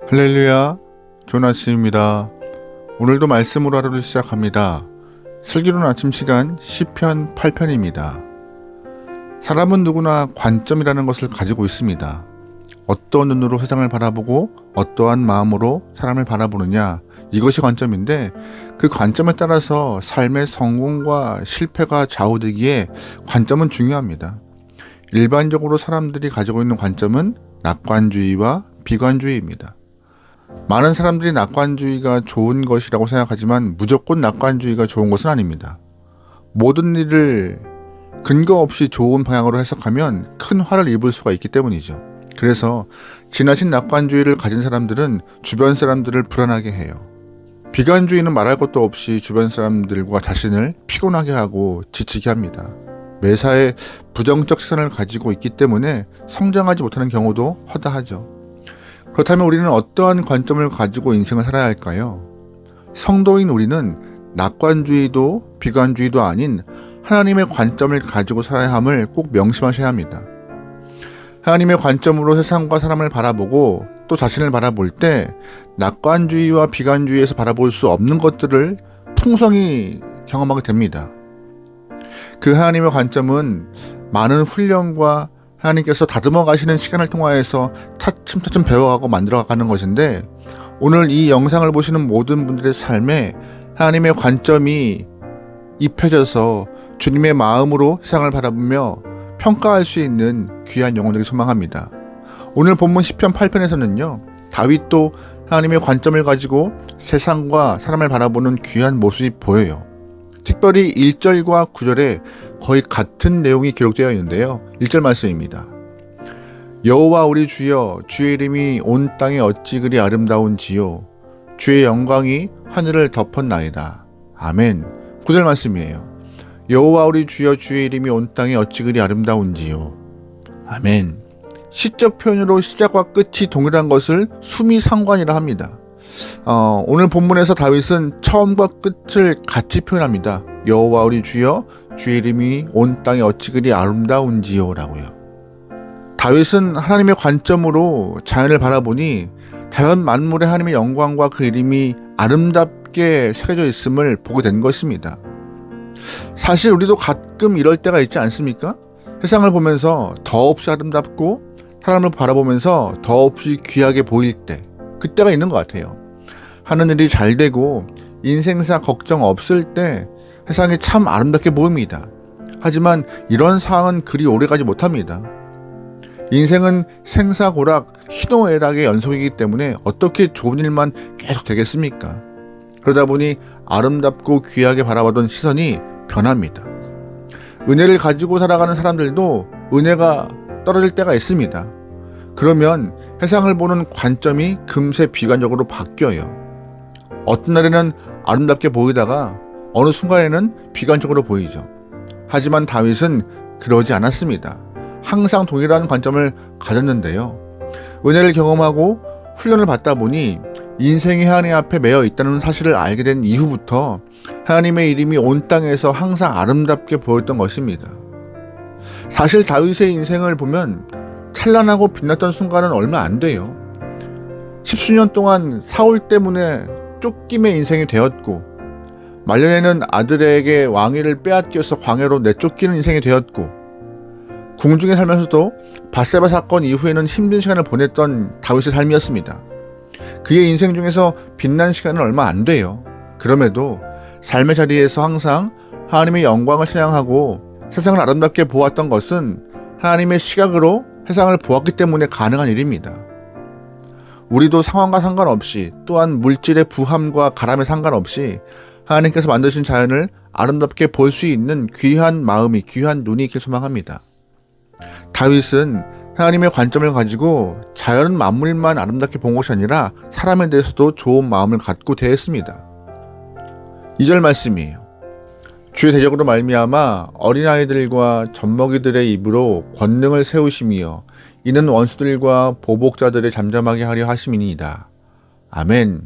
할렐루야, 좋은 아침입니다. 오늘도 말씀으로 하루를 시작합니다. 슬기로운 아침 시간 시편 8편입니다. 사람은 누구나 관점이라는 것을 가지고 있습니다. 어떤 눈으로 세상을 바라보고 어떠한 마음으로 사람을 바라보느냐, 이것이 관점인데 그 관점에 따라서 삶의 성공과 실패가 좌우되기에 관점은 중요합니다. 일반적으로 사람들이 가지고 있는 관점은 낙관주의와 비관주의입니다. 많은 사람들이 낙관주의가 좋은 것이라고 생각하지만 무조건 낙관주의가 좋은 것은 아닙니다. 모든 일을 근거 없이 좋은 방향으로 해석하면 큰 화를 입을 수가 있기 때문이죠. 그래서 지나친 낙관주의를 가진 사람들은 주변 사람들을 불안하게 해요. 비관주의는 말할 것도 없이 주변 사람들과 자신을 피곤하게 하고 지치게 합니다. 매사에 부정적 시선을 가지고 있기 때문에 성장하지 못하는 경우도 허다하죠. 그렇다면 우리는 어떠한 관점을 가지고 인생을 살아야 할까요? 성도인 우리는 낙관주의도 비관주의도 아닌 하나님의 관점을 가지고 살아야 함을 꼭 명심하셔야 합니다. 하나님의 관점으로 세상과 사람을 바라보고 또 자신을 바라볼 때 낙관주의와 비관주의에서 바라볼 수 없는 것들을 풍성히 경험하게 됩니다. 그 하나님의 관점은 많은 훈련과 하나님께서 다듬어 가시는 시간을 통하여서 차츰차츰 배워가고 만들어가는 것인데, 오늘 이 영상을 보시는 모든 분들의 삶에 하나님의 관점이 입혀져서 주님의 마음으로 세상을 바라보며 평가할 수 있는 귀한 영혼에게 소망합니다. 오늘 본문 시편 8편에서는요, 다윗도 하나님의 관점을 가지고 세상과 사람을 바라보는 귀한 모습이 보여요. 특별히 1절과 9절에 거의 같은 내용이 기록되어 있는데요. 1절 말씀입니다. 여호와 우리 주여, 주의 이름이 온 땅에 어찌 그리 아름다운지요. 주의 영광이 하늘을 덮었나이다. 아멘. 9절 말씀이에요. 여호와 우리 주여, 주의 이름이 온 땅에 어찌 그리 아름다운지요. 아멘. 시적 표현으로 시작과 끝이 동일한 것을 수미상관이라 합니다. 오늘 본문에서 다윗은 처음과 끝을 같이 표현합니다. 여호와 우리 주여, 주의 이름이 온 땅에 어찌 그리 아름다운지요 라고요. 다윗은 하나님의 관점으로 자연을 바라보니 자연 만물의 하나님의 영광과 그 이름이 아름답게 새겨져 있음을 보게 된 것입니다. 사실 우리도 가끔 이럴 때가 있지 않습니까? 세상을 보면서 더없이 아름답고 사람을 바라보면서 더없이 귀하게 보일 때, 그때가 있는 것 같아요. 하는 일이 잘 되고 인생사 걱정 없을 때 세상이 참 아름답게 보입니다. 하지만 이런 상황은 그리 오래가지 못합니다. 인생은 생사고락, 희노애락의 연속이기 때문에 어떻게 좋은 일만 계속 되겠습니까? 그러다 보니 아름답고 귀하게 바라보던 시선이 변합니다. 은혜를 가지고 살아가는 사람들도 은혜가 떨어질 때가 있습니다. 그러면 세상을 보는 관점이 금세 비관적으로 바뀌어요. 어떤 날에는 아름답게 보이다가 어느 순간에는 비관적으로 보이죠. 하지만 다윗은 그러지 않았습니다. 항상 동일한 관점을 가졌는데요. 은혜를 경험하고 훈련을 받다 보니 인생이 하나님 앞에 매여 있다는 사실을 알게 된 이후부터 하나님의 이름이 온 땅에서 항상 아름답게 보였던 것입니다. 사실 다윗의 인생을 보면 찬란하고 빛났던 순간은 얼마 안 돼요. 10수년 동안 사울 때문에 쫓김의 인생이 되었고, 말년에는 아들에게 왕위를 빼앗겨서 광야로 내쫓기는 인생이 되었고, 궁중에 살면서도 밧세바 사건 이후에는 힘든 시간을 보냈던 다윗의 삶이었습니다. 그의 인생 중에서 빛난 시간은 얼마 안 돼요. 그럼에도 삶의 자리에서 항상 하나님의 영광을 찬양하고 세상을 아름답게 보았던 것은 하나님의 시각으로 세상을 보았기 때문에 가능한 일입니다. 우리도 상황과 상관없이, 또한 물질의 부함과 가람에 상관없이 하나님께서 만드신 자연을 아름답게 볼 수 있는 귀한 마음이, 귀한 눈이 있길 소망합니다. 다윗은 하나님의 관점을 가지고 자연 만물만 아름답게 본 것이 아니라 사람에 대해서도 좋은 마음을 갖고 대했습니다. 2절 말씀이에요. 주의 대적으로 말미암아 어린아이들과 젖먹이들의 입으로 권능을 세우심이여 이는 원수들과 보복자들의 잠잠하게 하려 하심이니이다. 아멘.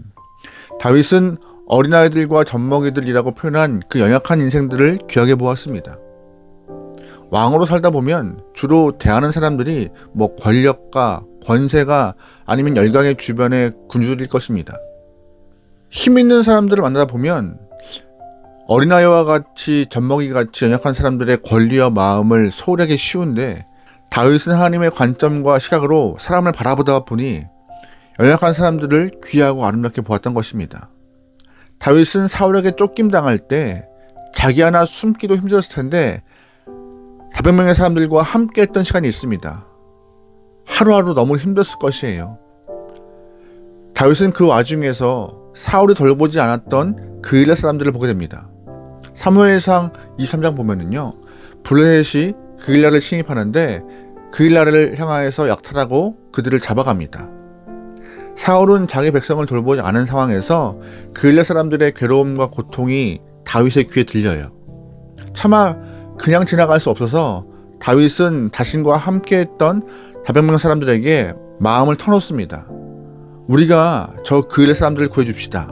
다윗은 어린아이들과 젖먹이들이라고 표현한 그 연약한 인생들을 귀하게 보았습니다. 왕으로 살다 보면 주로 대하는 사람들이 권력과 권세가 아니면 열강의 주변에 굶주릴 것입니다. 힘 있는 사람들을 만나다 보면 어린아이와 같이 젖먹이같이 연약한 사람들의 권리와 마음을 소홀하기 쉬운데, 다윗은 하나님의 관점과 시각으로 사람을 바라보다 보니 연약한 사람들을 귀하고 아름답게 보았던 것입니다. 다윗은 사울에게 쫓김당할 때 자기 하나 숨기도 힘들었을 텐데 400명의 사람들과 함께 했던 시간이 있습니다. 하루하루 너무 힘들었을 것이에요. 다윗은 그 와중에서 사울이 돌보지 않았던 그일라 사람들을 보게 됩니다. 사무엘상 23장 보면은요, 블레셋이 그일라를 침입하는데 그일라를 향하여서 약탈하고 그들을 잡아갑니다. 사울은 자기 백성을 돌보지 않은 상황에서 그일라 사람들의 괴로움과 고통이 다윗의 귀에 들려요. 차마 그냥 지나갈 수 없어서 다윗은 자신과 함께했던 400명 사람들에게 마음을 터놓습니다. 우리가 저 그일라 사람들을 구해줍시다.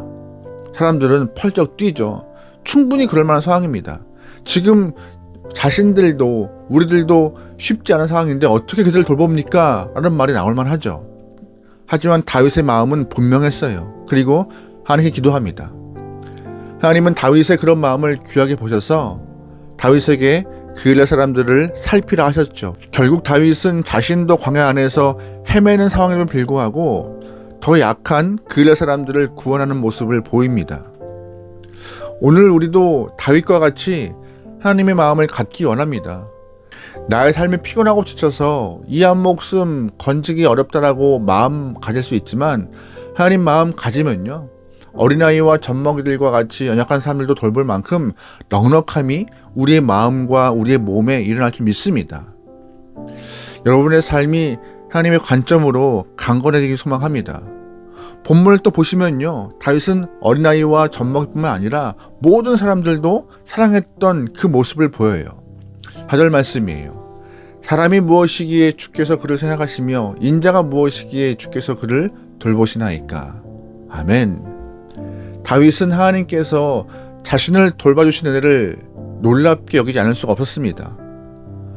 사람들은 펄쩍 뛰죠. 충분히 그럴 만한 상황입니다. 지금 자신들도 우리들도 쉽지 않은 상황인데 어떻게 그들을 돌봅니까? 라는 말이 나올 만하죠. 하지만 다윗의 마음은 분명했어요. 그리고 하나님께 기도합니다. 하나님은 다윗의 그런 마음을 귀하게 보셔서 다윗에게 그일라 사람들을 살피라 하셨죠. 결국 다윗은 자신도 광야 안에서 헤매는 상황임을 불구하고 더 약한 그일라 사람들을 구원하는 모습을 보입니다. 오늘 우리도 다윗과 같이 하나님의 마음을 갖기 원합니다. 나의 삶이 피곤하고 지쳐서 이 한 목숨 건지기 어렵다라고 마음 가질 수 있지만, 하나님 마음 가지면요, 어린아이와 젖먹이들과 같이 연약한 사람들도 돌볼 만큼 넉넉함이 우리의 마음과 우리의 몸에 일어날 줄 믿습니다. 여러분의 삶이 하나님의 관점으로 강건해지길 소망합니다. 본문을 또 보시면요, 다윗은 어린아이와 젖먹이뿐만 아니라 모든 사람들도 사랑했던 그 모습을 보여요. 4절 말씀이에요. 사람이 무엇이기에 주께서 그를 생각하시며 인자가 무엇이기에 주께서 그를 돌보시나이까. 아멘. 다윗은 하나님께서 자신을 돌봐주신 은혜를 놀랍게 여기지 않을 수가 없었습니다.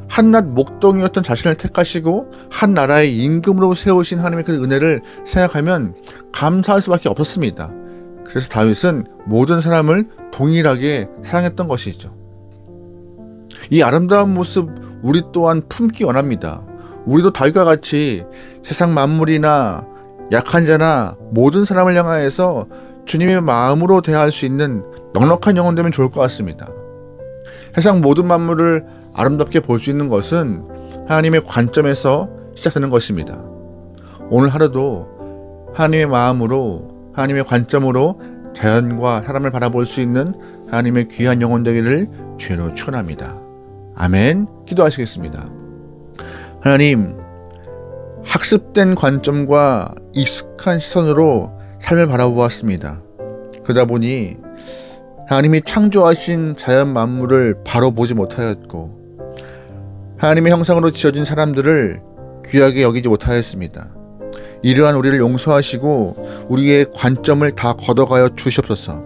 한낱 목동이었던 자신을 택하시고 한 나라의 임금으로 세우신 하나님의 그 은혜를 생각하면 감사할 수밖에 없었습니다. 그래서 다윗은 모든 사람을 동일하게 사랑했던 것이죠. 이 아름다운 모습 우리 또한 품기 원합니다. 우리도 다윗과 같이 세상 만물이나 약한 자나 모든 사람을 향하여서 주님의 마음으로 대할 수 있는 넉넉한 영혼 되면 좋을 것 같습니다. 세상 모든 만물을 아름답게 볼 수 있는 것은 하나님의 관점에서 시작되는 것입니다. 오늘 하루도 하나님의 마음으로, 하나님의 관점으로 자연과 사람을 바라볼 수 있는 하나님의 귀한 영혼 되기를 주로 축원합니다. 아멘. 기도하시겠습니다. 하나님, 학습된 관점과 익숙한 시선으로 삶을 바라보았습니다. 그러다 보니 하나님이 창조하신 자연 만물을 바로 보지 못하였고, 하나님의 형상으로 지어진 사람들을 귀하게 여기지 못하였습니다. 이러한 우리를 용서하시고 우리의 관점을 다 걷어가여 주시옵소서.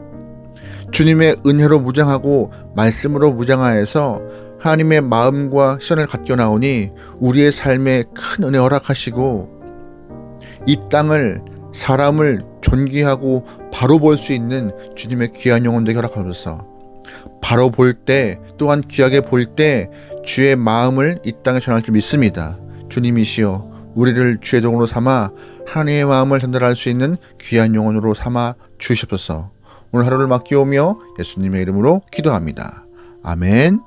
주님의 은혜로 무장하고 말씀으로 무장하여서 하나님의 마음과 시선을 갖겨 나오니 우리의 삶에 큰 은혜 허락하시고 이 땅을, 사람을 존귀하고 바로 볼 수 있는 주님의 귀한 영혼 되게 허락하소서. 바로 볼 때, 또한 귀하게 볼 때 주의 마음을 이 땅에 전할 줄 믿습니다. 주님이시여, 우리를 주의 종으로 삼아 하나님의 마음을 전달할 수 있는 귀한 영혼으로 삼아 주시옵소서. 오늘 하루를 맡기오며 예수님의 이름으로 기도합니다. 아멘.